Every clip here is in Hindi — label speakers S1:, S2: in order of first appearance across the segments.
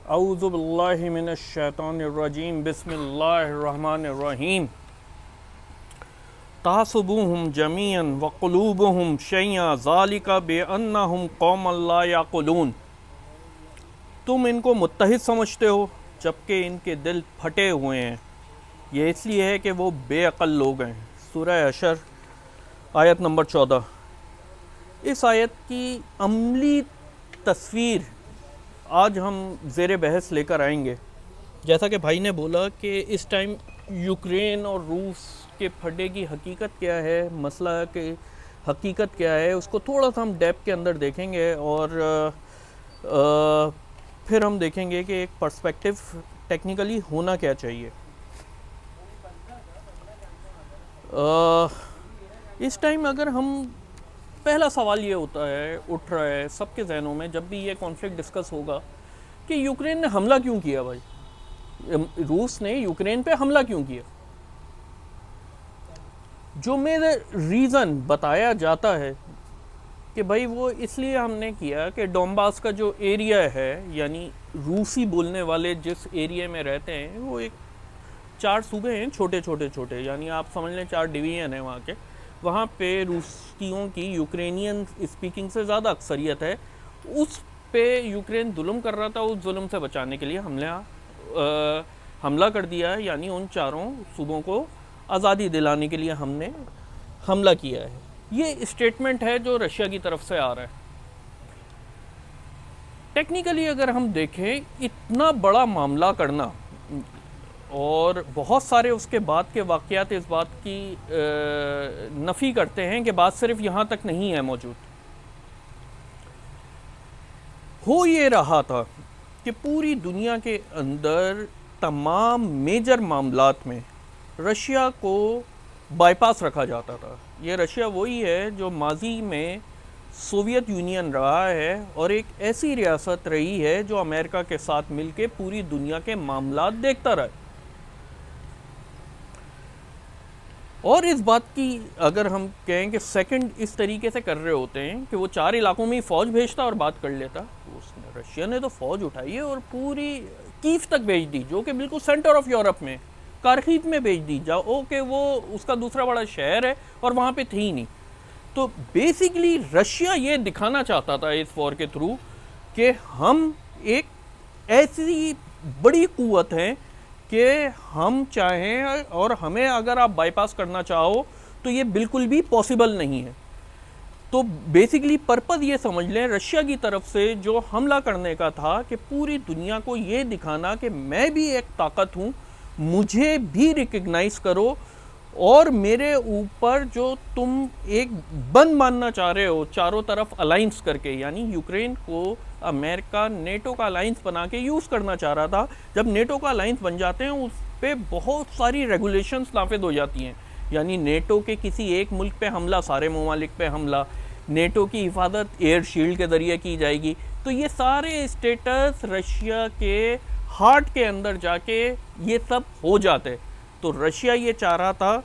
S1: औज़ु बिल्लाहि मिनश शैतानिर रजीम बिस्मिल्लाहिर रहमानिर रहीम तहसबुहुम जमीअन व क़ुलूबुहुम शय्या ज़ालिका बिअन्नहुम क़ौमुन ला यक़िलून। तुम इनको मुत्तहिद समझते हो जबकि इनके दिल फटे हुए हैं। ये इसलिए है कि वो बेअक़ल लोग हैं। सूरह हशर आयत नंबर 14। इस आयत की अमली तस्वीर आज हम ज़ेर बहस लेकर आएंगे। जैसा कि भाई ने बोला कि इस टाइम यूक्रेन और रूस के फटे की हकीकत क्या है, मसला की हकीकत क्या है, उसको थोड़ा सा हम डेप्थ के अंदर देखेंगे और फिर हम देखेंगे कि एक पर्सपेक्टिव टेक्निकली होना क्या चाहिए। इस टाइम अगर हम पहला सवाल ये उठ रहा है सबके जहनों में जब भी ये कॉन्फ्लिक्ट डिस्कस होगा कि यूक्रेन ने हमला क्यों किया। भाई, रूस ने यूक्रेन पे हमला क्यों किया? जो मेरा रीज़न बताया जाता है कि भाई वो इसलिए हमने किया कि डोंबास का जो एरिया है, यानी रूसी बोलने वाले जिस एरिया में रहते हैं, वो एक 4 सूबे हैं, छोटे छोटे छोटे, यानी आप समझ लें 4 डिवीज़न है वहाँ के। वहाँ पे रूसियों की यूक्रेनियन स्पीकिंग से ज़्यादा अक्सरियत है। उस पे यूक्रेन जुल्म कर रहा था, उस जुल्म से बचाने के लिए हमला कर दिया है, यानी उन 4 सूबों को आज़ादी दिलाने के लिए हमने हमला किया है। ये स्टेटमेंट है जो रशिया की तरफ से आ रहा है। टेक्निकली अगर हम देखें, इतना बड़ा मामला करना और बहुत सारे उसके बाद के वाक़यात इस बात की नफ़ी करते हैं कि बात सिर्फ यहाँ तक नहीं है मौजूद। हो ये रहा था कि पूरी दुनिया के अंदर तमाम मेजर मामलात में रशिया को बाईपास रखा जाता था। ये रशिया वही है जो माजी में सोवियत यूनियन रहा है और एक ऐसी रियासत रही है जो अमेरिका के साथ मिलके पूरी दुनिया के मामलात देखता रहा। और इस बात की अगर हम कहें कि सेकंड इस तरीके से कर रहे होते हैं कि वो 4 इलाकों में ही फ़ौज भेजता और बात कर लेता। उसने रशिया ने तो फ़ौज उठाई है और पूरी कीव तक भेज दी, जो कि बिल्कुल सेंटर ऑफ यूरोप में, कारखीव में भेज दी, जाओ कि वो उसका दूसरा बड़ा शहर है और वहाँ पे थी ही नहीं। तो बेसिकली रशिया ये दिखाना चाहता था इस वॉर के थ्रू कि हम एक ऐसी बड़ी कुव्वत हैं कि हम चाहें और हमें अगर आप बाईपास करना चाहो तो ये बिल्कुल भी पॉसिबल नहीं है। तो बेसिकली पर्पज़ ये समझ लें रशिया की तरफ से जो हमला करने का था कि पूरी दुनिया को ये दिखाना कि मैं भी एक ताकत हूँ, मुझे भी रिकग्नाइज़ करो और मेरे ऊपर जो तुम एक बंद मानना चाह रहे हो चारों तरफ अलाइंस करके, यानी यूक्रेन को अमेरिका नेटो का अलाइंस बना के यूज़ करना चाह रहा था। जब नेटो का अलाइंस बन जाते हैं उस पर बहुत सारी रेगुलेशंस नाफिज हो जाती हैं, यानी नेटो के किसी एक मुल्क पे हमला, सारे ममालिक पे हमला, नेटो की हिफाजत एयर शील्ड के ज़रिए की जाएगी। तो ये सारे स्टेटस रशिया के हार्ट के अंदर जाके ये सब हो जाते। तो रशिया ये चाह रहा था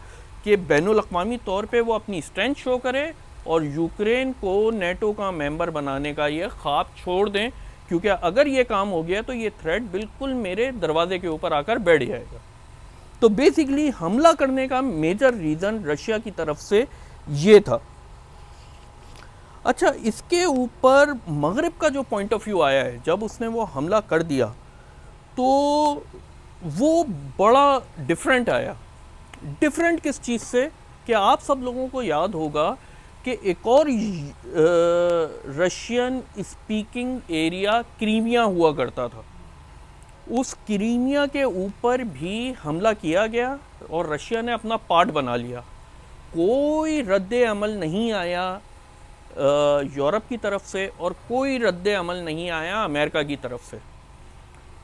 S1: कि बैनुल अक़वामी तौर पे वो अपनी स्ट्रेंथ शो करे और यूक्रेन को नेटो का मेंबर बनाने का ये ख्वाब छोड़ दें, क्योंकि अगर ये काम हो गया तो ये थ्रेट बिल्कुल मेरे दरवाजे के ऊपर आकर बैठ जाएगा। तो बेसिकली हमला करने का मेजर रीज़न रशिया की तरफ से ये था। अच्छा, इसके ऊपर मगरिब का जो पॉइंट ऑफ व्यू आया है, जब उसने वो हमला कर दिया तो वो बड़ा डिफरेंट आया। डिफरेंट किस चीज़ से कि आप सब लोगों को याद होगा कि एक और रशियन स्पीकिंग एरिया क्रीमिया हुआ करता था। उस क्रीमिया के ऊपर भी हमला किया गया और रशिया ने अपना पार्ट बना लिया। कोई रद्द अमल नहीं आया यूरोप की तरफ से और कोई रद्द अमल नहीं आया अमेरिका की तरफ से।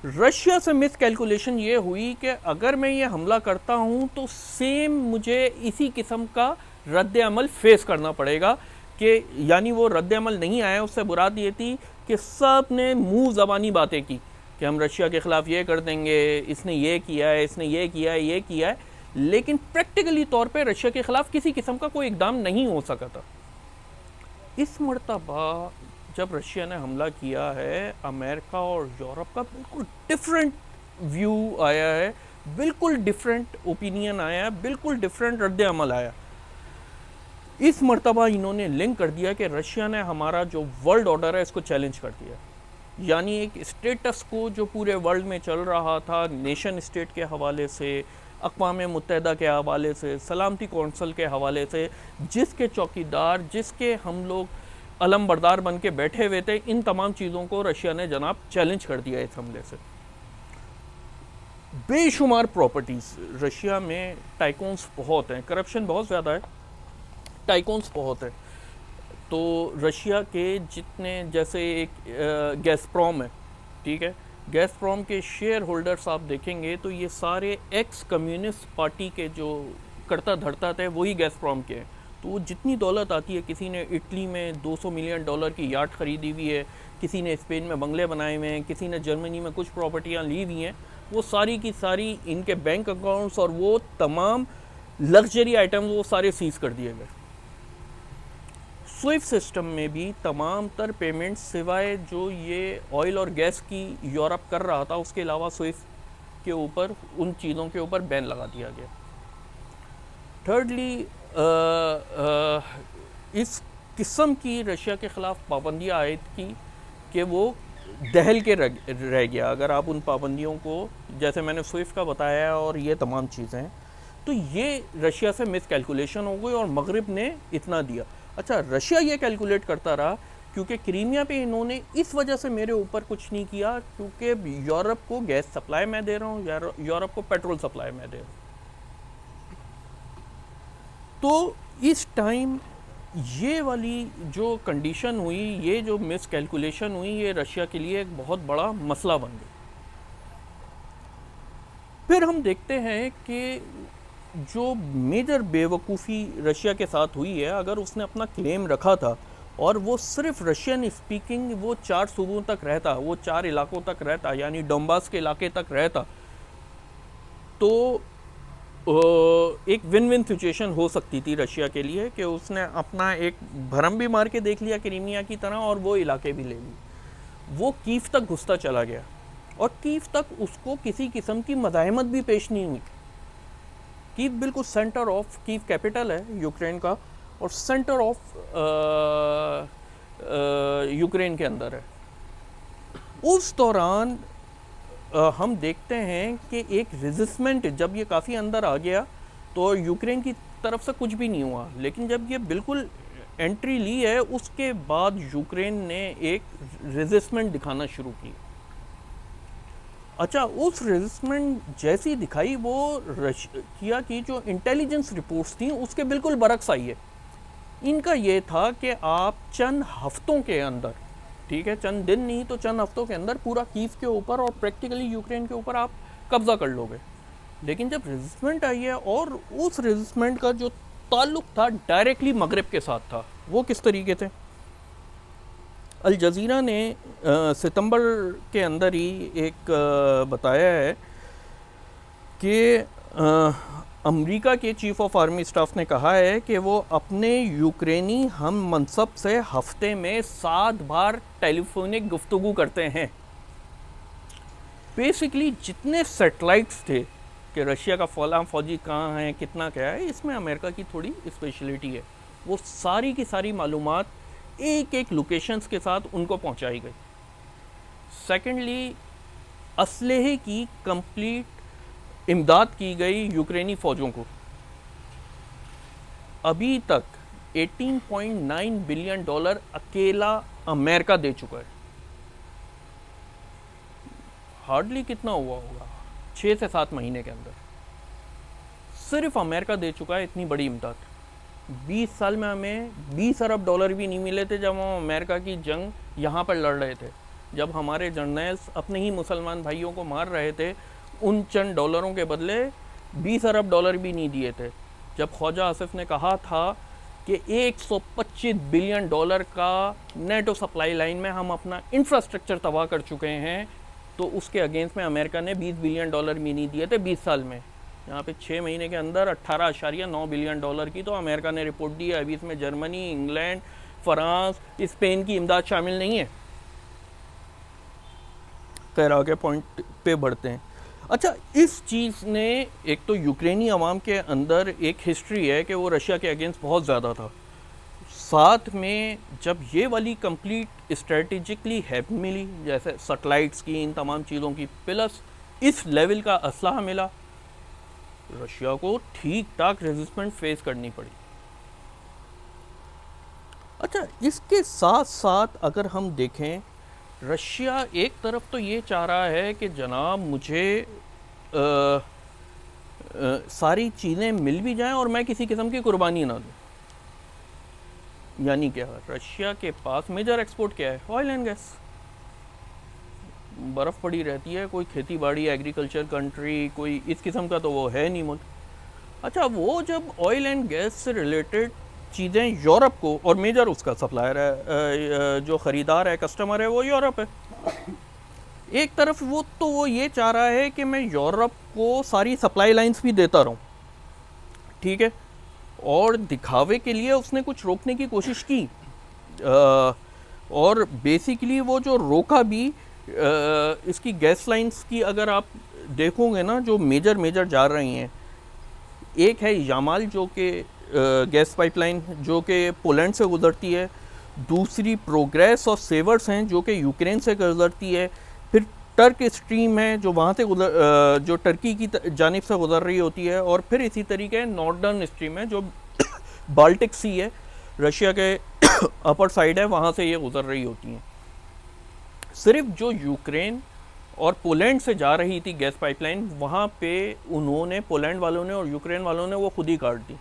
S1: रशिया से मिस कैलकुलेशन ये हुई कि अगर मैं ये हमला करता हूँ तो सेम मुझे इसी किस्म का रद्द अमल फेस करना पड़ेगा, कि यानी वो रद्द अमल नहीं आया। उससे बुरात ये थी कि सब ने मुँह ज़बानी बातें की कि हम रशिया के ख़िलाफ़ ये कर देंगे, इसने ये किया है, इसने ये किया है, ये किया है, लेकिन प्रैक्टिकली तौर पे रशिया के ख़िलाफ़ किसी किस्म का कोई इक़दाम नहीं हो सका था। इस मर्तबा जब रशिया ने हमला किया है, अमेरिका और यूरोप का बिल्कुल डिफरेंट व्यू आया है, बिल्कुल डिफरेंट ओपिनियन आया है, बिल्कुल डिफरेंट रद्द अमल आया। इस मर्तबा इन्होंने लिंक कर दिया कि रशिया ने हमारा जो वर्ल्ड ऑर्डर है इसको चैलेंज कर दिया, यानी एक स्टेटस को जो पूरे वर्ल्ड में चल रहा था, नेशन स्टेट के हवाले से, अक़वाम मुत्तहिदा के हवाले से, सलामती कौंसल के हवाले से, जिसके चौकीदार, जिसके हम लोग अलमबरदार बन के बैठे हुए थे, इन तमाम चीज़ों को रशिया ने जनाब चैलेंज कर दिया इस हमले से। बेशुमार प्रॉपर्टीज़ रशिया में, टाइकून्स बहुत हैं, करप्शन बहुत ज़्यादा है, टाइकून्स बहुत है। तो रशिया के जितने, जैसे एक गैसप्रॉम है, ठीक है, गैसप्रॉम के शेयर होल्डर्स आप देखेंगे तो ये सारे एक्स कम्युनिस्ट पार्टी के जो करता धरता थे वही गैसप्रॉम के हैं। तो वो जितनी दौलत आती है, किसी ने इटली में $200 मिलियन की यार्ड खरीदी हुई है, किसी ने स्पेन में बंगले बनाए हुए हैं, किसी ने जर्मनी में कुछ प्रॉपर्टियाँ ली हुई हैं, वो सारी की सारी इनके बैंक अकाउंट्स और वो तमाम लग्जरी आइटम्स वो सारे सीज कर दिए गए। स्विफ्ट सिस्टम में भी तमाम तर पेमेंट्स सिवाय जो ये ऑयल और गैस की यूरोप कर रहा था, उसके अलावा स्विफ्ट के ऊपर, उन चीज़ों के ऊपर बैन लगा दिया गया। थर्डली, इस किस्म की रशिया के ख़िलाफ़ पाबंदियाँ आयद की कि वो दहल के रह गया। अगर आप उन पाबंदियों को, जैसे मैंने स्विफ्ट का बताया और ये तमाम चीज़ें, तो ये रशिया से मिस कैलकुलेशन हो गई और मगरिब ने इतना दिया। अच्छा, रशिया ये कैलकुलेट करता रहा क्योंकि क्रीमिया पे इन्होंने इस वजह से मेरे ऊपर कुछ नहीं किया क्योंकि यूरोप को गैस सप्लाई मैं दे रहा हूँ, यूरोप को पेट्रोल सप्लाई मैं दे रहा हूँ। तो इस टाइम ये वाली जो कंडीशन हुई, ये जो मिस कैलकुलेशन हुई, ये रशिया के लिए एक बहुत बड़ा मसला बन गई। फिर हम देखते हैं कि जो मेजर बेवकूफ़ी रशिया के साथ हुई है, अगर उसने अपना क्लेम रखा था और वो सिर्फ रशियन स्पीकिंग वो 4 सूबों तक रहता, वो 4 इलाकों तक रहता, यानी डोंबास के इलाके तक रहता, तो एक विन विन सिचुएशन हो सकती थी रशिया के लिए कि उसने अपना एक भरम भी मार के देख लिया क्रीमिया की तरह और वो इलाके भी ले ली। वो कीव तक घुसता चला गया और कीव तक उसको किसी किस्म की मज़ाहमत भी पेश नहीं हुई। कीव बिल्कुल सेंटर ऑफ, कीव कैपिटल है यूक्रेन का और सेंटर ऑफ यूक्रेन के अंदर है। उस दौरान हम देखते हैं कि एक रेजिस्टमेंट, जब ये काफ़ी अंदर आ गया तो यूक्रेन की तरफ से कुछ भी नहीं हुआ, लेकिन जब ये बिल्कुल एंट्री ली है उसके बाद यूक्रेन ने एक रेजिस्टमेंट दिखाना शुरू की। अच्छा, उस रेजिस्टमेंट जैसी दिखाई वो रशिया की जो इंटेलिजेंस रिपोर्ट्स थी उसके बिल्कुल बरक्स आई है। इनका ये था कि आप चंद हफ्तों के अंदर, ठीक है, चंद दिन नहीं तो चंद हफ्तों के अंदर पूरा कीव के ऊपर और प्रैक्टिकली यूक्रेन के ऊपर आप कब्जा कर लोगे। लेकिन जब रेजिस्टमेंट आई है और उस रेजिस्टमेंट का जो ताल्लुक था डायरेक्टली मगरिब के साथ था, वो किस तरीके से, अल जज़ीरा ने सितंबर के अंदर ही एक बताया है कि अमेरिका के चीफ ऑफ आर्मी स्टाफ ने कहा है कि वो अपने यूक्रेनी हम मनसब से हफ्ते में 7 बार टेलीफोनिक गुफ्तगू करते हैं। बेसिकली जितने सैटेलाइट्स थे कि रशिया का फौजी कहाँ है, कितना क्या है, इसमें अमेरिका की थोड़ी स्पेशलिटी है। वो सारी की सारी मालूमात एक एक लोकेशंस के साथ उनको पहुंचाई गई। सेकेंडली, असलहे की कंप्लीट इमदाद की गई यूक्रेनी फ़ौजों को। अभी तक $18.9 बिलियन अकेला अमेरिका दे चुका है। हार्डली कितना हुआ होगा, 6 से 7 महीने के अंदर सिर्फ अमेरिका दे चुका है इतनी बड़ी इमदाद। 20 साल में हमें $20 अरब भी नहीं मिले थे जब हम अमेरिका की जंग यहाँ पर लड़ रहे थे, जब हमारे जर्नल्स अपने ही मुसलमान भाइयों को मार रहे थे। उन चंद डॉलरों के बदले $20 अरब भी नहीं दिए थे। जब ख्वाजा आसिफ ने कहा था कि $125 बिलियन का नेटो सप्लाई लाइन में हम अपना इंफ्रास्ट्रक्चर तबाह कर चुके हैं, तो उसके अगेंस्ट में अमेरिका ने $20 बिलियन भी नहीं दिए थे 20 साल में। यहाँ पे 6 महीने के अंदर $18.9 बिलियन की तो अमेरिका ने रिपोर्ट दी है। अभी इसमें जर्मनी, इंग्लैंड, फ्रांस, स्पेन की इमदाद शामिल नहीं है। खैर आगे पॉइंट पे बढ़ते हैं। अच्छा, इस चीज़ ने एक तो यूक्रेनी अवाम के अंदर एक हिस्ट्री है कि वो रशिया के अगेंस्ट बहुत ज़्यादा था, साथ में जब ये वाली कंप्लीट स्ट्रेटेजिकली हेल्प मिली, जैसे सैटेलाइट्स की, इन तमाम चीज़ों की, प्लस इस लेवल का असलहा मिला, रशिया को ठीक ठाक रेजिस्टेंस फेस करनी पड़ी। अच्छा, इसके साथ साथ अगर हम देखें, रशिया एक तरफ तो ये चाह रहा है कि जनाब मुझे सारी चीज़ें मिल भी जाएं और मैं किसी किस्म की कुर्बानी ना दूं। यानी क्या, रशिया के पास मेजर एक्सपोर्ट क्या है? Oil and gas. बर्फ़ पड़ी रहती है, कोई खेती बाड़ी एग्रीकल्चर कंट्री कोई इस किस्म का तो वो है नहीं मुल्क। अच्छा, वो जब ऑयल एंड गैस से रिलेटेड चीज़ें यूरोप को, और मेजर उसका सप्लायर है, जो ख़रीदार है, कस्टमर है, वो यूरोप है, एक तरफ वो ये चाह रहा है कि मैं यूरोप को सारी सप्लाई लाइंस भी देता रहूं, ठीक है, और दिखावे के लिए उसने कुछ रोकने की कोशिश की, और बेसिकली वो जो रोका भी, इसकी गैस लाइंस की अगर आप देखोगे ना, जो मेजर जा रही हैं, एक है यामाल जो कि गैस पाइपलाइन जो कि पोलैंड से गुजरती है, दूसरी प्रोग्रेस और सेवर्स हैं जो कि यूक्रेन से गुजरती है, फिर टर्क स्ट्रीम है जो वहाँ से जो टर्की की जानिब से गुजर रही होती है, और फिर इसी तरीके नॉर्दर्न स्ट्रीम है जो बाल्टिक सी है, रशिया के अपर साइड है, वहाँ से ये गुजर रही होती हैं। सिर्फ जो यूक्रेन और पोलैंड से जा रही थी गैस पाइपलाइन, वहाँ पे उन्होंने, पोलैंड वालों ने और यूक्रेन वालों ने, वो खुद ही काट दी।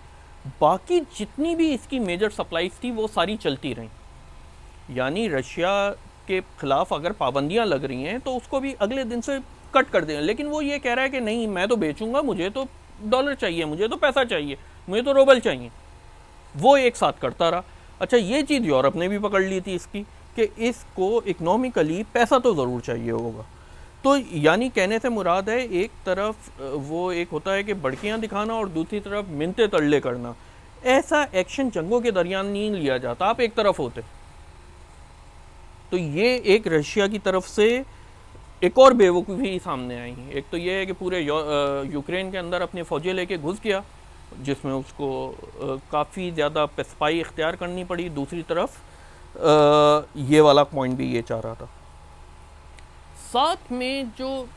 S1: बाकी जितनी भी इसकी मेजर सप्लाईज थी वो सारी चलती रहीं। यानी रशिया के ख़िलाफ़ अगर पाबंदियां लग रही हैं तो उसको भी अगले दिन से कट कर दें, लेकिन वो ये कह रहा है कि नहीं, मैं तो बेचूंगा, मुझे तो डॉलर चाहिए, मुझे तो पैसा चाहिए, मुझे तो रूबल चाहिए। वो एक साथ करता रहा। अच्छा, ये चीज़ यूरोप ने भी पकड़ ली थी इसकी, कि इसको इकनॉमिकली पैसा तो ज़रूर चाहिए होगा। तो यानी कहने से मुराद है, एक तरफ वो एक होता है कि बड़कियां दिखाना और दूसरी तरफ मिन्नतें तरले करना। ऐसा एक्शन जंगों के दरमियान नहीं लिया जाता, आप एक तरफ होते। तो ये एक रशिया की तरफ से एक और बेवकूफ़ी सामने आई है। एक तो ये है कि पूरे यूक्रेन के अंदर अपनी फ़ौजें लेके घुस गया, जिसमें उसको काफ़ी ज़्यादा पेशपाई इख्तियार करनी पड़ी। दूसरी तरफ ये वाला पॉइंट भी ये चाह रहा था। साथ में जो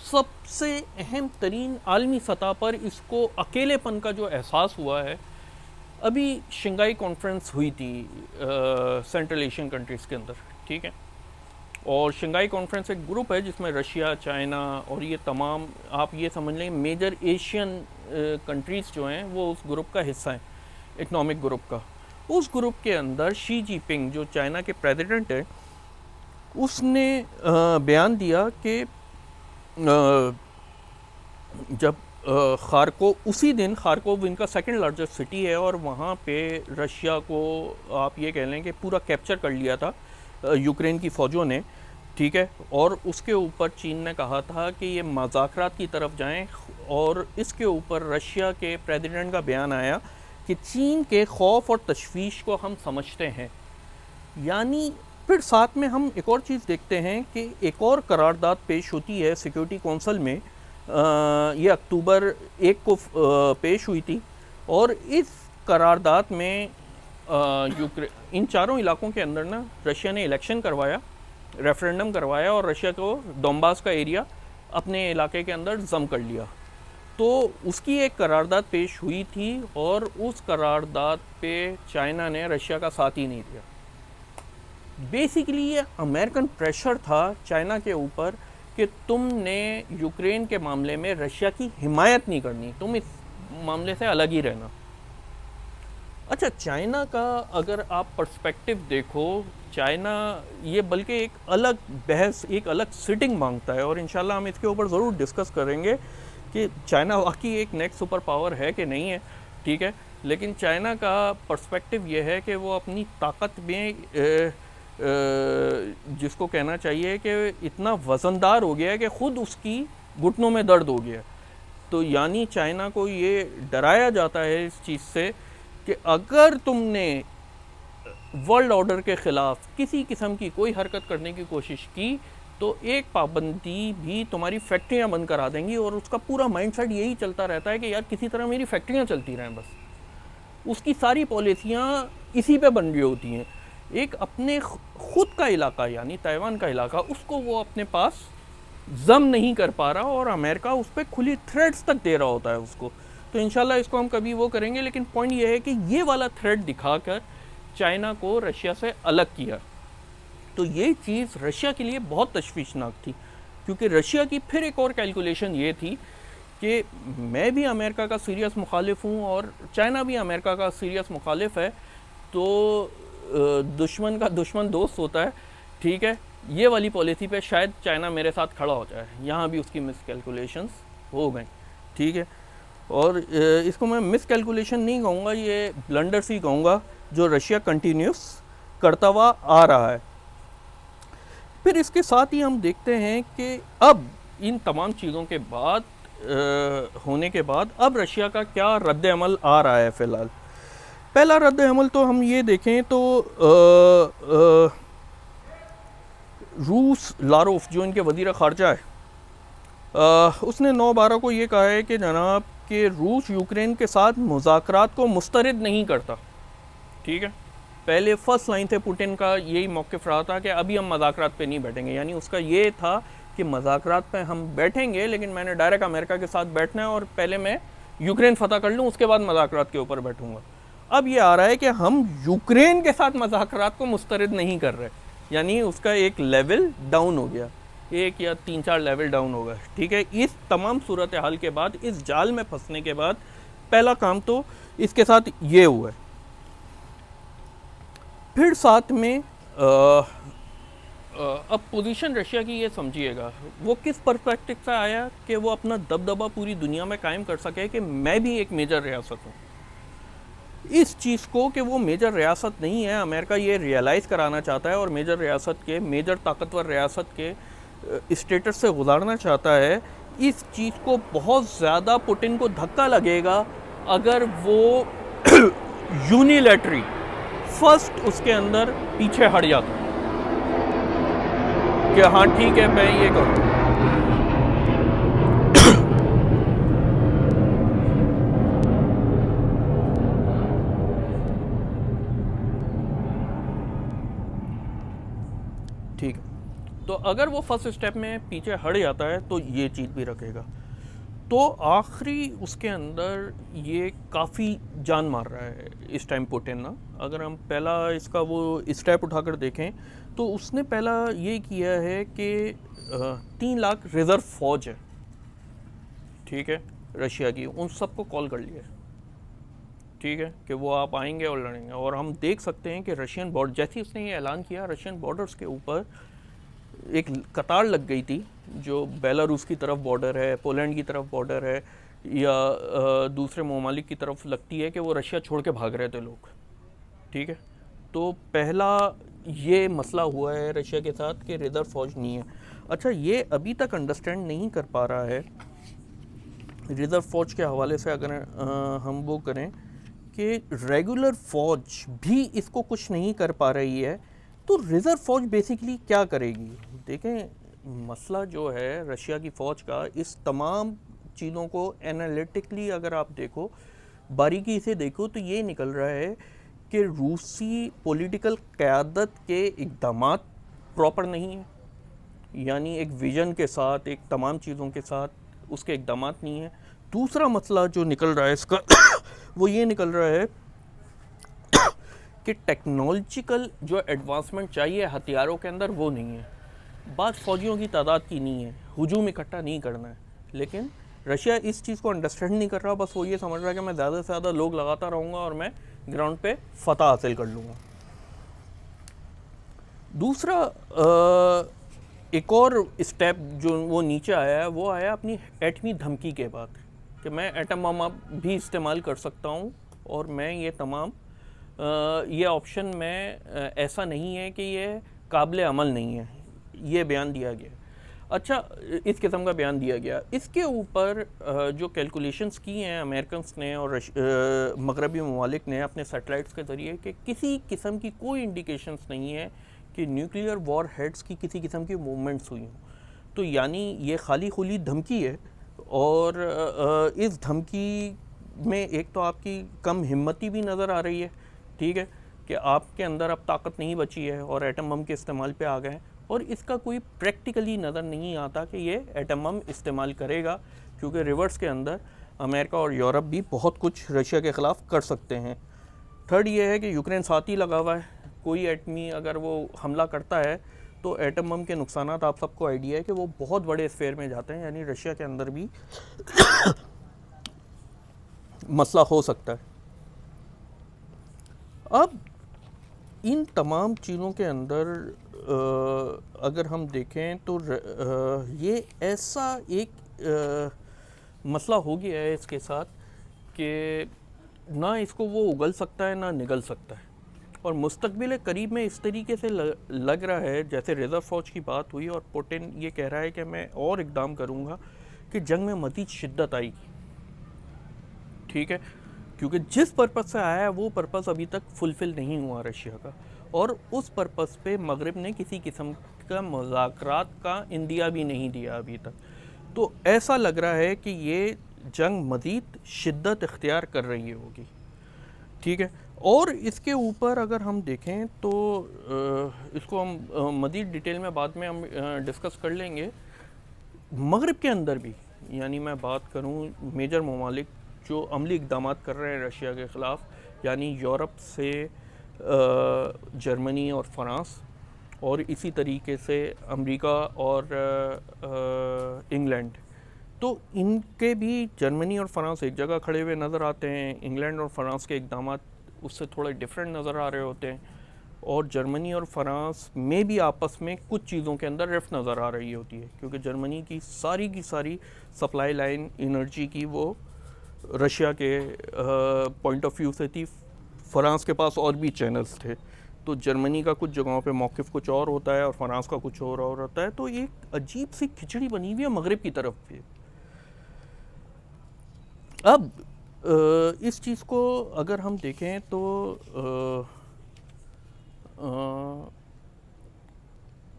S1: सबसे अहम तरीन आलमी सतह पर इसको अकेलेपन का जो एहसास हुआ है, अभी शंघाई कॉन्फ्रेंस हुई थी सेंट्रल एशियन कंट्रीज़ के अंदर, ठीक है, और शंघाई कॉन्फ्रेंस एक ग्रुप है जिसमें रशिया, चाइना और ये तमाम, आप ये समझ लें, मेजर एशियन कंट्रीज़ जो हैं वो उस ग्रुप का हिस्सा हैं, इकनॉमिक ग्रुप का। उस ग्रुप के अंदर शी जिनपिंग जो चाइना के प्रेसिडेंट है, उसने बयान दिया कि जब खारकोव, उसी दिन खारकोव इनका सेकंड लार्जेस्ट सिटी है, और वहाँ पे रशिया को आप ये कह लें कि पूरा कैप्चर कर लिया था यूक्रेन की फ़ौजों ने, ठीक है, और उसके ऊपर चीन ने कहा था कि ये मज़ाकरात की तरफ जाएं, और इसके ऊपर रशिया के प्रेसिडेंट का बयान आया कि चीन के खौफ और तशवीश को हम समझते हैं। यानी फिर साथ में हम एक और चीज़ देखते हैं कि एक और करारदाद पेश होती है सिक्योरिटी कौंसिल में, ये अक्टूबर 1 को पेश हुई थी, और इस करारदाद में इन चारों इलाकों के अंदर ना रशिया ने इलेक्शन करवाया, रेफरेंडम करवाया, और रशिया को डोंबास का एरिया अपने इलाके के अंदर जम कर लिया। तो उसकी एक करारदाद पेश हुई थी, और उस करारदाद पे चाइना ने रशिया का साथ ही नहीं दिया। बेसिकली ये अमेरिकन प्रेशर था चाइना के ऊपर कि तुमने यूक्रेन के मामले में रशिया की हिमायत नहीं करनी, तुम इस मामले से अलग ही रहना। अच्छा, चाइना का अगर आप पर्सपेक्टिव देखो, चाइना ये बल्कि एक अलग बहस, एक अलग सिटिंग मांगता है, और इंशाल्लाह हम इसके ऊपर ज़रूर डिस्कस करेंगे कि चाइना वाकई एक नेक्स्ट सुपर पावर है कि नहीं है, ठीक है। लेकिन चाइना का पर्सपेक्टिव ये है कि वो अपनी ताकत में जिसको कहना चाहिए कि इतना वज़नदार हो गया है कि ख़ुद उसकी घुटनों में दर्द हो गया। तो यानी चाइना को ये डराया जाता है इस चीज़ से कि अगर तुमने वर्ल्ड ऑर्डर के ख़िलाफ़ किसी किस्म की कोई हरकत करने की कोशिश की तो एक पाबंदी भी तुम्हारी फैक्ट्रियां बंद करा देंगी, और उसका पूरा माइंडसेट यही चलता रहता है कि यार किसी तरह मेरी फैक्ट्रियां चलती रहें बस। उसकी सारी पॉलिसियां इसी पे बन रही होती हैं। एक अपने खुद का इलाका यानी ताइवान का इलाका, उसको वो अपने पास जम नहीं कर पा रहा, और अमेरिका उस पर खुली थ्रेड्स तक दे रहा होता है उसको। तो इंशाल्लाह इसको हम कभी वो करेंगे, लेकिन पॉइंट ये है कि ये वाला थ्रेड दिखाकर चाइना को रशिया से अलग किया। तो ये चीज़ रशिया के लिए बहुत तशवीशनाक थी, क्योंकि रशिया की फिर एक और कैलकुलेशन ये थी कि मैं भी अमेरिका का सीरियस मुखालिफ हूँ और चाइना भी अमेरिका का सीरियस मुखालिफ है, तो दुश्मन का दुश्मन दोस्त होता है, ठीक है। ये वाली पॉलिसी पे शायद चाइना मेरे साथ खड़ा हो जाए। यहाँ भी उसकी मिस कैलकुलेशंस हो गई, ठीक है। और इसको मैं मिस कैलकुलेशन नहीं कहूँगा, ये ब्लंडर्स ही कहूँगा जो रशिया कंटिन्यूस करता हुआ आ रहा है। फिर इसके साथ ही हम देखते हैं कि अब इन तमाम चीज़ों के बाद होने के बाद अब रशिया का क्या रद्द अमल आ रहा है फ़िलहाल। पहला रद्द अमल तो हम ये देखें तो रूस लारोफ जो इनके वज़ीर ख़ारजा है, उसने 9/12 को ये कहा है कि जनाब कि रूस यूक्रेन के साथ मुज़ाकरात को मुस्तरद नहीं करता, ठीक है। पहले फर्स्ट लाइन से पुतिन का यही मौक़िफ़ रहा था कि अभी हम मज़ाकरात पे नहीं बैठेंगे, यानी उसका ये था कि मज़ाकरात पे हम बैठेंगे लेकिन मैंने डायरेक्ट अमेरिका के साथ बैठना है और पहले मैं यूक्रेन फ़तह कर लूँ, उसके बाद मज़ाकरात के ऊपर बैठूँगा। अब ये आ रहा है कि हम यूक्रेन के साथ मज़ाकरात को मुस्तरद नहीं कर रहे, यानी उसका एक लेवल डाउन हो गया, 1 या 3-4 लेवल डाउन हो गया, ठीक है। इस तमाम सूरत हाल के बाद, इस जाल में फंसने के बाद पहला काम तो इसके साथ ये हुआ है। फिर साथ में अब पोजीशन रशिया की ये समझिएगा, वो किस पर्सपेक्टिव से आया कि वो अपना दबदबा पूरी दुनिया में कायम कर सके कि मैं भी एक मेजर रियासत हूँ। इस चीज़ को कि वो मेजर रियासत नहीं है, अमेरिका ये रियलाइज़ कराना चाहता है और मेजर रियासत के, मेजर ताकतवर रियासत के स्टेटस से गुजारना चाहता है। इस चीज़ को बहुत ज़्यादा पुतिन को धक्का लगेगा अगर वो यूनिलैटरी फर्स्ट उसके अंदर पीछे हट जाता कि हाँ ठीक है मैं ये करूँ। ठीक है, तो अगर वो फर्स्ट स्टेप में पीछे हट जाता है तो ये चीज़ भी रखेगा। तो आखिरी उसके अंदर ये काफ़ी जान मार रहा है इस टाइम पुतिन ना। अगर हम पहला इसका वो स्टेप उठाकर देखें तो उसने पहला ये किया है कि 3 लाख रिज़र्व फौज है, ठीक है, रशिया की, उन सबको कॉल कर लिया है, ठीक है, कि वो आप आएंगे और लड़ेंगे। और हम देख सकते हैं कि रशियन बॉर्डर, जैसे ही उसने ये ऐलान किया, रशियन बॉर्डर्स के ऊपर एक कतार लग गई थी, जो बेलारूस की तरफ बॉर्डर है, पोलैंड की तरफ बॉर्डर है, या दूसरे ममालिक की तरफ लगती है कि वो रशिया छोड़ के भाग रहे थे लोग, ठीक है। तो पहला ये मसला हुआ है रशिया के साथ कि रिज़र्व फौज नहीं है। अच्छा, ये अभी तक अंडरस्टैंड नहीं कर पा रहा है रिज़र्व फौज के हवाले से, अगर हम वो करें कि रेगुलर फौज भी इसको कुछ नहीं कर पा रही है, तो रिज़र्व फौज बेसिकली क्या करेगी। देखें, मसला जो है रशिया की फ़ौज का, इस तमाम चीज़ों को एनालिटिकली अगर आप देखो, बारीकी से देखो, तो ये निकल रहा है कि रूसी पॉलिटिकल क़यादत के इक़दामात प्रॉपर नहीं है, यानी एक विज़न के साथ, एक तमाम चीज़ों के साथ उसके इक़दामात नहीं है। दूसरा मसला जो निकल रहा है इसका वो ये निकल रहा है कि टेक्नोलॉजिकल जो एडवांसमेंट चाहिए हथियारों के अंदर वो नहीं है। बात फ़ौजियों की तादाद की नहीं है, हुजूम इकट्ठा नहीं करना है, लेकिन रशिया इस चीज़ को अंडरस्टैंड नहीं कर रहा। बस वो ये समझ रहा है कि मैं ज़्यादा से ज़्यादा लोग लगाता रहूँगा और मैं ग्राउंड पे फतह हासिल कर लूँगा। दूसरा एक और स्टेप जो वो नीचे आया है, वो आया अपनी एटमी धमकी के बाद कि मैं एटम बम भी इस्तेमाल कर सकता हूँ, और मैं ये तमाम ये ऑप्शन में ऐसा नहीं है कि ये काबिल अमल नहीं है, ये बयान दिया गया। अच्छा, इस किस्म का बयान दिया गया। इसके ऊपर जो कैलकुलेशंस की हैं अमेरिकन्स ने और मगरबी ममालिक ने अपने सैटेलाइट्स के ज़रिए कि किसी किस्म की कोई इंडिकेशंस नहीं है कि न्यूक्लियर वॉर हेड्स की किसी किस्म की मूवमेंट्स हुई हों। तो यानी ये खाली खुली धमकी है, और इस धमकी में एक तो आपकी कम हिम्मती भी नज़र आ रही है, ठीक है, कि आपके अंदर अब ताकत नहीं बची है और एटम बम के इस्तेमाल पे आ गए हैं, और इसका कोई प्रैक्टिकली नज़र नहीं आता कि ये एटम बम इस्तेमाल करेगा, क्योंकि रिवर्स के अंदर अमेरिका और यूरोप भी बहुत कुछ रशिया के ख़िलाफ़ कर सकते हैं। थर्ड ये है कि यूक्रेन साथ ही लगा हुआ है, कोई एटमी अगर वो हमला करता है तो एटम बम के नुकसानात आप सबको आइडिया है कि वो बहुत बड़े स्फेयर में जाते हैं, यानी रशिया के अंदर भी मसला हो सकता है। अब इन तमाम चीज़ों के अंदर अगर हम देखें तो ये ऐसा एक मसला हो गया है इसके साथ कि ना इसको वो उगल सकता है ना निगल सकता है, और मुस्तकबिल करीब में इस तरीके से लग रहा है जैसे रिज़र्व फ़ौज की बात हुई और पुतिन ये कह रहा है कि मैं और इक़दाम करूँगा कि जंग में मज़ीद शिद्दत आएगी, ठीक है, क्योंकि जिस पर्पज़ से आया है वो पर्पज़ अभी तक फुलफ़िल नहीं हुआ रशिया का, और उस पर्पज़ पे मगरिब ने किसी किस्म का मुज़ाकरात का इंदिया भी नहीं दिया अभी तक। तो ऐसा लग रहा है कि ये जंग मज़ीद शिद्दत इख्तियार कर रही होगी, ठीक है। और इसके ऊपर अगर हम देखें तो इसको हम मज़ीद डिटेल में बाद में हम डिस्कस कर लेंगे। मगरिब के अंदर भी, यानी मैं बात करूं मेजर ममालिक जो अमली इक़दाम कर रहे हैं रशिया के ख़िलाफ़, यानी यूरोप से जर्मनी और फ्रांस, और इसी तरीके से अमेरिका और इंग्लैंड, तो इनके भी जर्मनी और फ्रांस एक जगह खड़े हुए नज़र आते हैं। इंग्लैंड और फ्रांस के इक़दाम उससे थोड़े डिफरेंट नज़र आ रहे होते हैं, और जर्मनी और फ्रांस में भी आपस में कुछ चीज़ों के अंदर रिफ्ट नज़र आ रही होती है, क्योंकि जर्मनी की सारी सप्लाई लाइन एनर्जी की वो रशिया के पॉइंट ऑफ व्यू से थी, फ्रांस के पास और भी चैनल्स थे, तो जर्मनी का कुछ जगहों पे मौक़िफ़ कुछ और होता है और फ्रांस का कुछ और होता है, तो एक अजीब सी खिचड़ी बनी हुई है मगरिब की तरफ पे। अब इस चीज़ को अगर हम देखें तो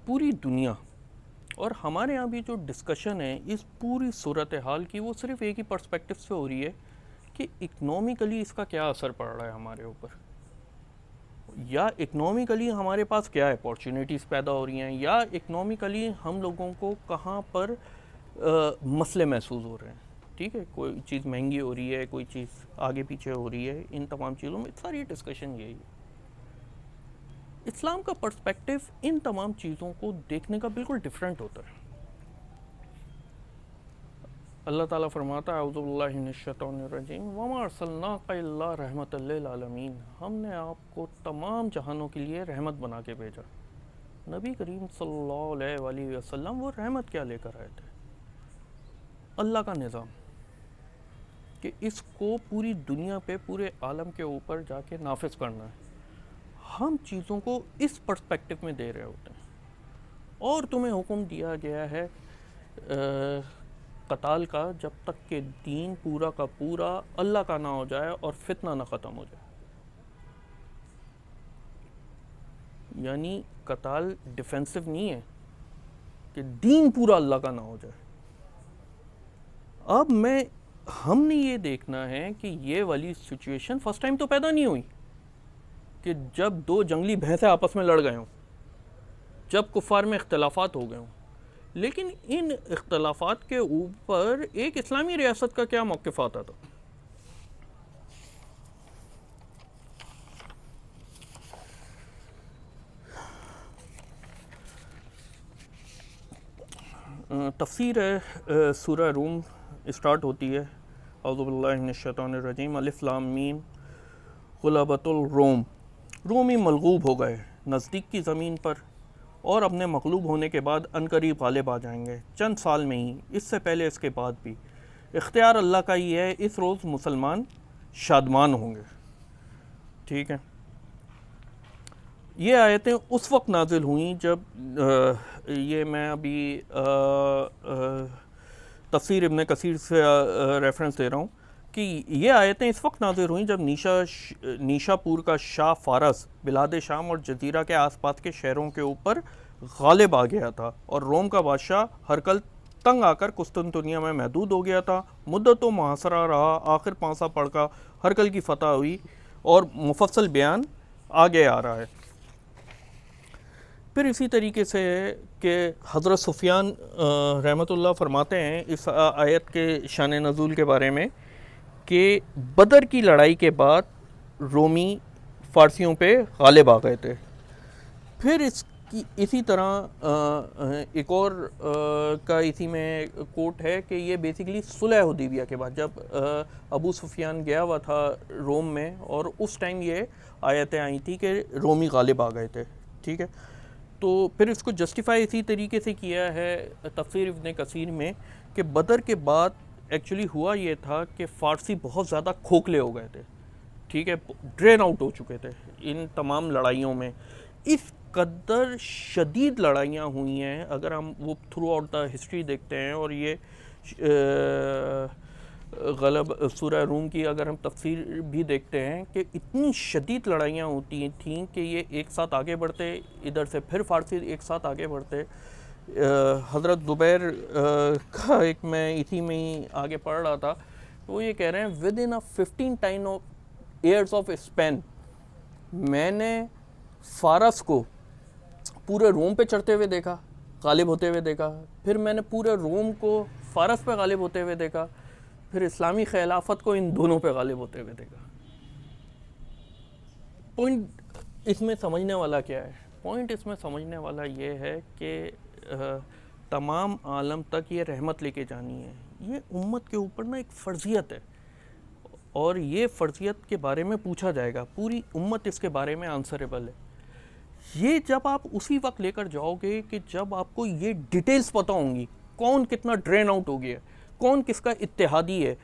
S1: पूरी दुनिया और हमारे यहाँ भी जो डिस्कशन है इस पूरी सूरत हाल की, वो सिर्फ एक ही पर्सपेक्टिव से हो रही है कि इकनॉमिकली इसका क्या असर पड़ रहा है हमारे ऊपर, या इकनॉमिकली हमारे पास क्या अपॉर्चुनिटीज़ पैदा हो रही हैं, या इकनॉमिकली हम लोगों को कहाँ पर मसले महसूस हो रहे हैं, ठीक है, कोई चीज़ महंगी हो रही है, कोई चीज़ आगे पीछे हो रही है, इन तमाम चीज़ों में सारी डिस्कशन यही है। इस्लाम का पर्सपेक्टिव इन तमाम चीज़ों को देखने का बिल्कुल डिफरेंट होता है। अल्लाह ताला फरमाता है औज़ु बिल्लाहि मिनश शैतानिर रजीम वमा अर्सलनाका इल्ला रहमतल लिल आलमीन, हमने आपको तमाम जहानों के लिए रहमत बना के भेजा। नबी करीम सल्लल्लाहु अलैहि वसल्लम वो रहमत क्या लेकर आए थे? अल्लाह का निज़ाम, कि इसको पूरी दुनिया पे पूरे आलम के ऊपर जाके नाफिज करना है। हम चीज़ों को इस पर्सपेक्टिव में दे रहे होते हैं, और तुम्हें हुक्म दिया गया है कताल का जब तक कि दीन पूरा का पूरा अल्लाह का ना हो जाए और फितना ना ख़त्म हो जाए। यानी कताल डिफेंसिव नहीं है कि दीन पूरा अल्लाह का ना हो जाए। अब हमने ये देखना है कि ये वाली सिचुएशन फर्स्ट टाइम तो पैदा नहीं हुई कि जब दो जंगली भैंसे आपस में लड़ गए हों, जब कुफार में इख्तलाफात हो गए हों, लेकिन इन इख्तलाफात के ऊपर एक इस्लामी रियासत का क्या मौक़िफ़ आता था। तफसीर है सूरह रूम स्टार्ट होती है औज़ु बिल्लाहि मिनश शैतानिर रजीम अलिफ लाम मीम गुलबतुल रोम, रोमी मलगूब हो गए नज़दीक की ज़मीन पर, और अपने मगलूब होने के बाद अनकरीब गालिब आ जाएंगे, चंद साल में ही, इससे पहले इसके बाद भी। इख्तियार अल्लाह का ही है, इस रोज़ मुसलमान शादमान होंगे, ठीक है। ये आयतें उस वक्त नाजिल हुई जब ये मैं अभी तफसीर इब्न कसीर से रेफरेंस दे रहा हूँ कि ये आयतें इस वक्त नाजिल हुई जब नीशापुर का शाह फारस बिलाद शाम और जजीरा के आसपास के शहरों के ऊपर गालिब आ गया था और रोम का बादशाह हरकल तंग आकर कुस्तुनतुनिया में महदूद हो गया था। मुद्दतों मुहासरा रहा, आखिर पांसा पड़ का हरकल की फतह हुई और मुफस्सल बयान आगे आ रहा है। फिर इसी तरीके से कि हज़रत सुफियान रहमतुल्लाह फरमाते हैं इस आयत के शान नज़ूल के बारे में कि बदर की लड़ाई के बाद रोमी फ़ारसियों पे गालिब आ गए थे। फिर इसी तरह एक और का इसी में कोट है कि ये बेसिकली सुलह हुदैबिया के बाद जब अबू सुफियान गया हुआ था रोम में और उस टाइम ये आयतें आई थी कि रोमी गालिब आ गए थे। ठीक है, तो फिर इसको जस्टिफाई इसी तरीके से किया है तफसीर इब्न कसीर में कि बदर के बाद एक्चुअली हुआ ये था कि फ़ारसी बहुत ज़्यादा खोखले हो गए थे। ठीक है, ड्रेन आउट हो चुके थे इन तमाम लड़ाइयों में। इस कदर शदीद लड़ाइयाँ हुई हैं, अगर हम वो थ्रू आउट द हिस्ट्री देखते हैं और ये गलब सूरह रूम की अगर हम तफसीर भी देखते हैं कि इतनी शदीद लड़ाइयाँ होती थीं कि ये एक साथ आगे बढ़ते, इधर से फिर फ़ारसी एक साथ आगे बढ़ते। हज़रत ज़ुबैर का एक मैं इसी में ही आगे पढ़ रहा था, तो वो ये कह रहे हैं with in a 15 years of Spain मैंने फ़ारस को पूरे रोम पे चढ़ते हुए देखा, गालिब होते हुए देखा, फिर मैंने पूरे रोम को फ़ारस पे गालिब होते हुए देखा, फिर इस्लामी खिलाफत को इन दोनों पे गालिब होते हुए देखा। पॉइंट इसमें समझने वाला क्या है? पॉइंट इसमें समझने वाला ये है कि तमाम आलम तक ये रहमत लेके जानी है। ये उम्मत के ऊपर ना एक फ़र्जियत है और ये फ़र्जियत के बारे में पूछा जाएगा, पूरी उम्मत इसके बारे में आंसरेबल है। ये जब आप उसी वक्त लेकर जाओगे कि जब आपको ये डिटेल्स पता होंगी, कौन कितना ड्रेन आउट हो गया, कौन किसका इत्तेहादी है,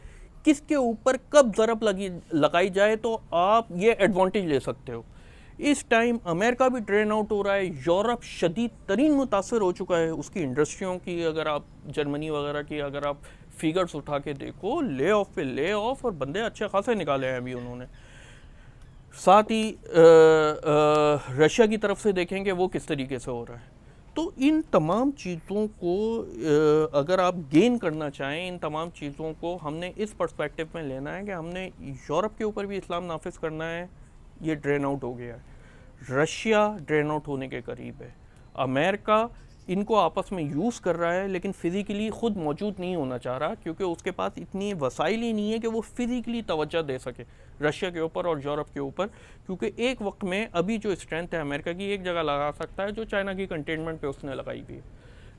S1: किसके ऊपर कब ज़रब लगाई जाए, तो आप ये एडवांटेज ले सकते हो। इस टाइम अमेरिका भी ड्रेन आउट हो रहा है, यूरोप शदीद तरीन मुतासर हो चुका है उसकी इंडस्ट्रियों की। अगर आप जर्मनी वगैरह की अगर आप फिगर्स उठा के देखो, ले ऑफ पे ले ऑफ, और बंदे अच्छे खासे निकाले हैं अभी उन्होंने। साथ ही रशिया की तरफ से देखेंगे वो किस तरीके से हो रहा है। तो इन तमाम चीज़ों को अगर आप गेन करना चाहें, इन तमाम चीज़ों को हमने इस पर्सपेक्टिव में लेना है कि हमने यूरोप के ऊपर भी इस्लाम नाफिज करना है, ये ड्रेन आउट हो गया है। रशिया ड्रेन आउट होने के करीब है। अमेरिका इनको आपस में यूज़ कर रहा है लेकिन फ़िज़िकली ख़ुद मौजूद नहीं होना चाह रहा, क्योंकि उसके पास इतनी वसाइल ही नहीं है कि वो फ़िज़िकली तवज्जो दे सके रशिया के ऊपर और यूरोप के ऊपर। क्योंकि एक वक्त में अभी जो स्ट्रेंथ है अमेरिका की, एक जगह लगा सकता है जो चाइना की कंटेनमेंट पे उसने लगाई हुई है।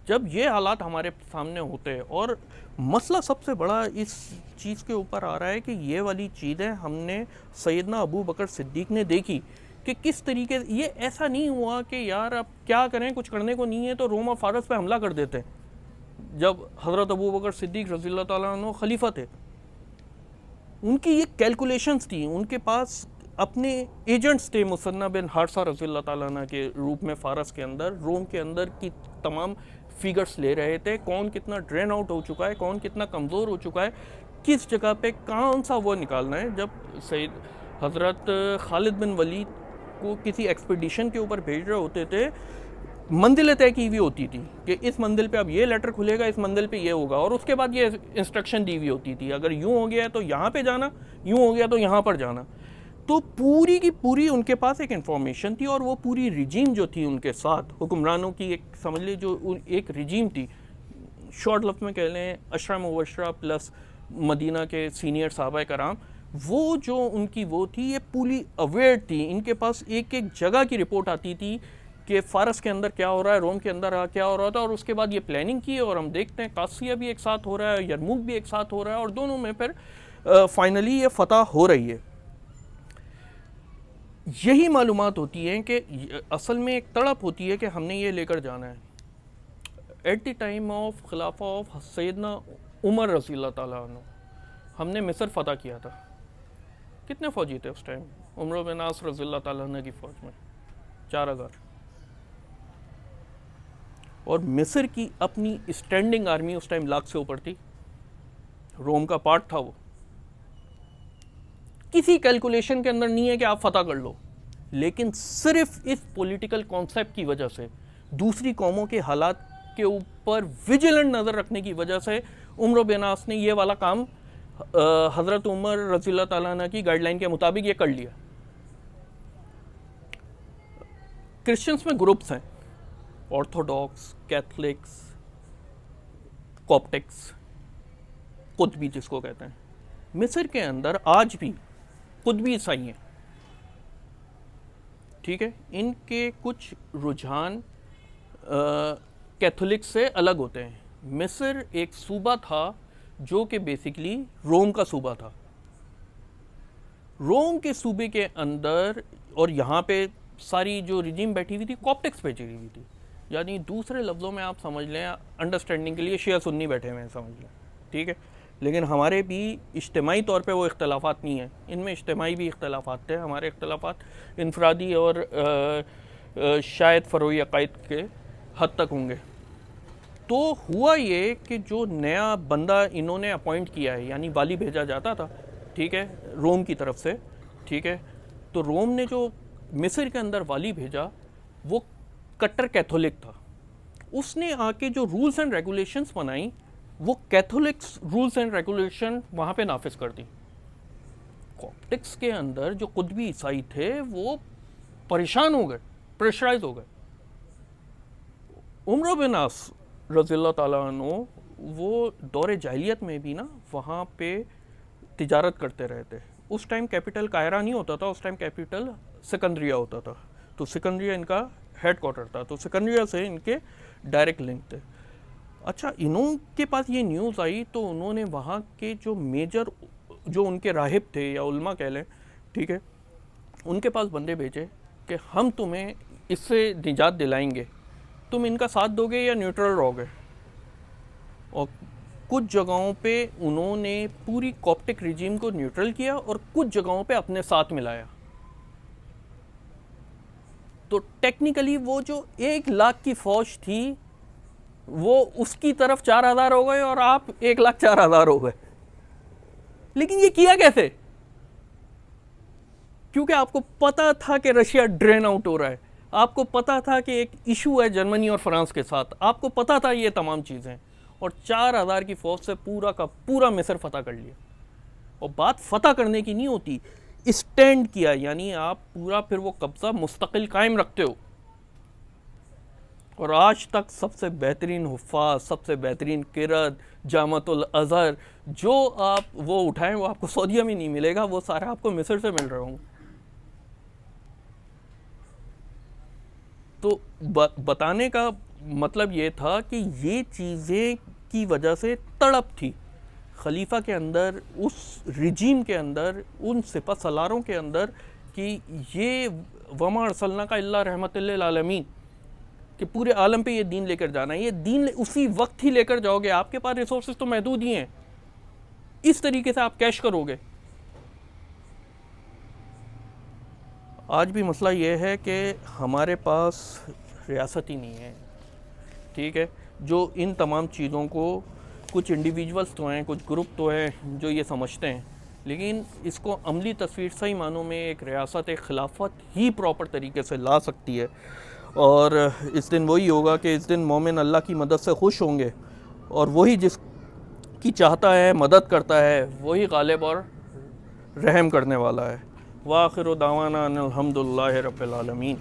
S1: जब ये हालात हमारे सामने होते हैं, और मसला सबसे बड़ा इस चीज़ के ऊपर आ रहा है कि ये वाली चीज़ें हमने सैयदना अबू बकर सिद्दीक़ ने देखी कि किस तरीके, ये ऐसा नहीं हुआ कि यार अब क्या करें, कुछ करने को नहीं है तो रोम और फ़ारस पे हमला कर देते हैं। जब हज़रत अबू बकर सिद्दीक़ रज़ियल्लाहु ताला अन्हु खलीफा थे, उनकी ये कैलकुलेशंस थी, उनके पास अपने एजेंट्स थे, मुसन्ना बिन हारसा रज़ियल्लाहु ताला अन्हु के रूप में फ़ारस के अंदर, रोम के अंदर की तमाम फिगर्स ले रहे थे, कौन कितना ड्रेन आउट हो चुका है, कौन कितना कमज़ोर हो चुका है, किस जगह पे कौन सा वो निकालना है। जब सैयद हज़रत खालिद बिन वलीद को किसी एक्सपीडिशन के ऊपर भेज रहे होते थे, मंजिलें तय की हुई होती थी कि इस मंजिल पे अब ये लेटर खुलेगा, इस मंजिल पे ये होगा, और उसके बाद ये इंस्ट्रक्शन दी हुई होती थी, अगर यूँ हो गया तो यहाँ पे जाना, यूँ हो गया तो यहाँ पर जाना। तो पूरी की पूरी उनके पास एक इन्फॉर्मेशन थी, और वो पूरी रिजीम जो थी उनके साथ हुक्मरानों की, एक समझ लीजिए जो एक रिजीम थी, शॉर्ट लफ्ज़ में कह लें अशरा मुबशरा प्लस मदीना के सीनियर साहबा कराम, वो जो उनकी वो थी, ये पूरी अवेयर थी। इनके पास एक एक जगह की रिपोर्ट आती थी कि फ़ारस के अंदर क्या हो रहा है, रोम के अंदर क्या हो रहा था, और उसके बाद ये प्लानिंग की, और हम देखते हैं कासिया भी एक साथ हो रहा है, यरमुक भी एक साथ हो रहा है, और दोनों में फिर फाइनली ये फ़तह हो रही है। यही मालूमात होती हैं कि असल में एक तड़प होती है कि हमने ये लेकर जाना है। एट द टाइम ऑफ खिलाफा ऑफ सैयदना उमर रज़ियल्लाहु ताला अन्हु हमने मिस्र फ़तह किया था। कितने फ़ौजी थे उस टाइम उमर बिन आस रज़ियल्लाहु ताला अन्हु की फ़ौज में? 4,000। और मिस्र की अपनी स्टैंडिंग आर्मी उस टाइम लाख से ऊपर थी, रोम का पार्ट था वो। किसी कैलकुलेशन के अंदर नहीं है कि आप फतह कर लो, लेकिन सिर्फ इस पॉलिटिकल कॉन्सेप्ट की वजह से, दूसरी कौमों के हालात के ऊपर विजिलेंट नज़र रखने की वजह से उमर बिन आस ने ये वाला काम हज़रत उमर रज़ियल्लाहु ताला अन्हु की गाइडलाइन के मुताबिक ये कर लिया। क्रिश्चियंस में ग्रुप्स हैं, ऑर्थोडॉक्स, कैथलिक्स, कॉप्टिक्स, कुतबी जिसको कहते हैं। मिस्र के अंदर आज भी कुतबी ईसाई हैं, ठीक है। इनके कुछ रुझान कैथोलिक से अलग होते हैं। मिस्र एक सूबा था जो कि बेसिकली रोम का सूबा था। रोम के सूबे के अंदर, और यहाँ पे सारी जो रिजीम बैठी हुई थी कॉप्टिक्स पे बैठी हुई थी, यानी दूसरे लफ्ज़ों में आप समझ लें, अंडरस्टैंडिंग के लिए शिया सुन्नी बैठे हुए हैं, समझ लें, ठीक है। लेकिन हमारे भी इज्तिमाई तौर पे वो इख्तलाफात नहीं है, इनमें इज्तिमाई भी इख्तलाफात थे। हमारे इख्तलाफात इनफरादी और शायद फ़रोई अक़ाइद के हद तक होंगे। तो हुआ ये कि जो नया बंदा इन्होंने अपॉइंट किया है, यानी वाली भेजा जाता था, ठीक है, रोम की तरफ से, ठीक है। तो रोम ने जो मिस्र के अंदर वाली भेजा वो कट्टर कैथोलिक था। उसने आके जो रूल्स एंड रेगुलेशंस बनाई वो कैथोलिक्स रूल्स एंड रेगुलेशन वहाँ पे नाफिज कर दी। कॉप्टिक्स के अंदर जो कुतबी ईसाई थे वो परेशान हो गए, प्रेशराइज हो गए। उमर बिन आस रज़ियल्लाहु ताला अन्हु वो दौरे जाहिलियत में भी ना वहाँ पे तिजारत करते रहे थे। उस टाइम कैपिटल कायरा नहीं होता था, उस टाइम कैपिटल सिकंदरिया होता था। तो सिकंदरिया इनका हेड क्वार्टर था, तो सिकंदरिया से इनके डायरेक्ट लिंक थे। अच्छा, इनके पास ये न्यूज़ आई तो उन्होंने वहाँ के जो मेजर, जो उनके राहिब थे या उल्मा कह लें, ठीक है, उनके पास बंदे भेजे कि हम तुम्हें इससे निजात दिलाएंगे, तुम इनका साथ दोगे या न्यूट्रल रहोगे। और कुछ जगहों पे उन्होंने पूरी कॉप्टिक रिजीम को न्यूट्रल किया और कुछ जगहों पे अपने साथ मिलाया। तो टेक्निकली वो जो 1 लाख की फौज थी वो उसकी तरफ 4,000 हो गए और आप 1,04,000 हो गए। लेकिन ये किया कैसे? क्योंकि आपको पता था कि रशिया ड्रेन आउट हो रहा है, आपको पता था कि एक इशू है जर्मनी और फ्रांस के साथ, आपको पता था ये तमाम चीज़ें, और 4,000 की फौज से पूरा का पूरा मिस्र फतह कर लिया। और बात फतह करने की नहीं होती, स्टैंड किया, यानी आप पूरा फिर वो कब्जा मुस्तकिल कायम रखते हो। और आज तक सबसे बेहतरीन हुफ़ाज़, सबसे बेहतरीन किरत, जामतुल अज़हर जो आप वो उठाएं वो आपको सऊदीया में नहीं मिलेगा, वो सारा आपको मिस्र से मिल रहे होंगे। तो बताने का मतलब ये था कि ये चीज़ें की वजह से तड़प थी खलीफा के अंदर, उस रिजीम के अंदर, उन सिपह सलारों के अंदर, कि ये वमा अरसलना का इल्ला रहमतुल लिल आलमीन, कि पूरे आलम पे ये दीन लेकर जाना है। ये दीन उसी वक्त ही लेकर जाओगे, आपके पास रिसोर्सेज तो महदूद ही हैं, इस तरीके से आप कैश करोगे। आज भी मसला ये है कि हमारे पास रियासत ही नहीं है, ठीक है, जो इन तमाम चीज़ों को, कुछ इंडिविजुअल्स तो हैं, कुछ ग्रुप तो हैं जो ये समझते हैं, लेकिन इसको अमली तस्वीर सही मानों में एक रियासत, एक खिलाफत ही प्रॉपर तरीके से ला सकती है। और इस दिन वही होगा कि इस दिन मोमिन अल्लाह की मदद से खुश होंगे, और वही जिसकी चाहता है, मदद करता है, वही गालिब और रहम करने वाला है। वाखिर दावाना अनिल हम्दुलिल्लाहि रब्बिल आलमीन।